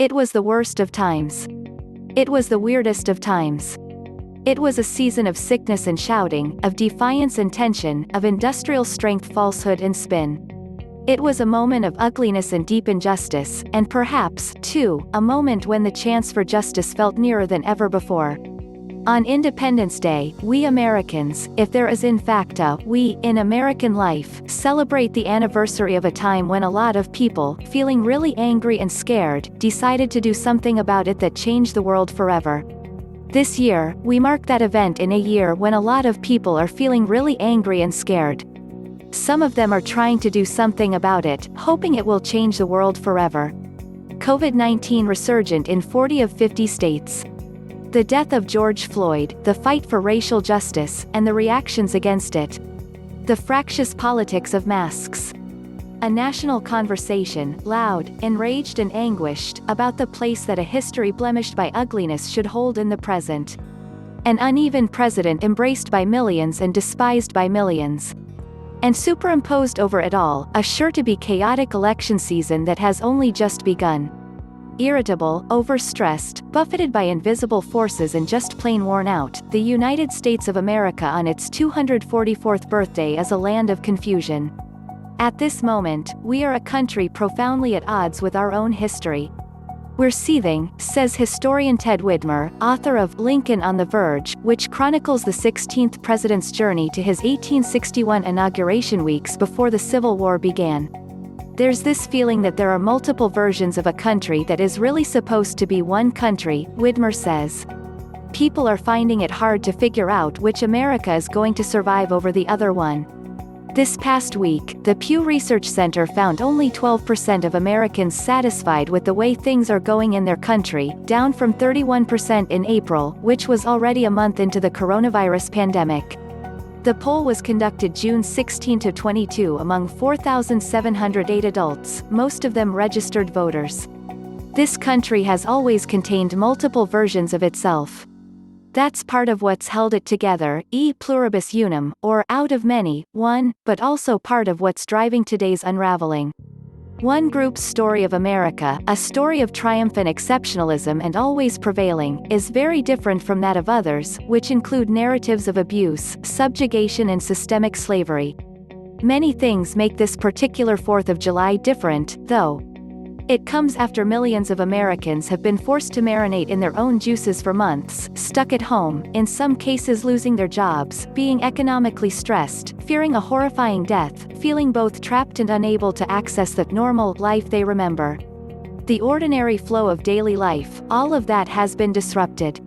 It was the worst of times. It was the weirdest of times. It was a season of sickness and shouting, of defiance and tension, of industrial strength, falsehood and spin. It was a moment of ugliness and deep injustice, and perhaps, too, a moment when the chance for justice felt nearer than ever before. On Independence Day, we Americans, if there is in fact a we in American life, celebrate the anniversary of a time when a lot of people, feeling really angry and scared, decided to do something about it that changed the world forever. This year, we mark that event in a year when a lot of people are feeling really angry and scared. Some of them are trying to do something about it, hoping it will change the world forever. COVID-19 resurgent in 40 of 50 states. The death of George Floyd, the fight for racial justice, and the reactions against it. The fractious politics of masks. A national conversation, loud, enraged and anguished, about the place that a history blemished by ugliness should hold in the present. An uneven president embraced by millions and despised by millions. And superimposed over it all, a sure-to-be chaotic election season that has only just begun. Irritable, overstressed, buffeted by invisible forces and just plain worn out, the United States of America on its 244th birthday is a land of confusion. At this moment, we are a country profoundly at odds with our own history. We're seething, says historian Ted Widmer, author of Lincoln on the Verge, which chronicles the 16th president's journey to his 1861 inauguration weeks before the Civil War began. There's this feeling that there are multiple versions of a country that is really supposed to be one country, Widmer says. People are finding it hard to figure out which America is going to survive over the other one. This past week, the Pew Research Center found only 12% of Americans satisfied with the way things are going in their country, down from 31% in April, which was already a month into the coronavirus pandemic. The poll was conducted June 16 to 22 among 4,708 adults, most of them registered voters. This country has always contained multiple versions of itself. That's part of what's held it together, pluribus unum, or out of many, one, but also part of what's driving today's unraveling. One group's story of America, a story of triumph and exceptionalism and always prevailing, is very different from that of others, which include narratives of abuse, subjugation and systemic slavery. Many things make this particular 4th of July different, though. It comes after millions of Americans have been forced to marinate in their own juices for months, stuck at home, in some cases losing their jobs, being economically stressed, fearing a horrifying death, feeling both trapped and unable to access the normal life they remember. The ordinary flow of daily life, all of that has been disrupted.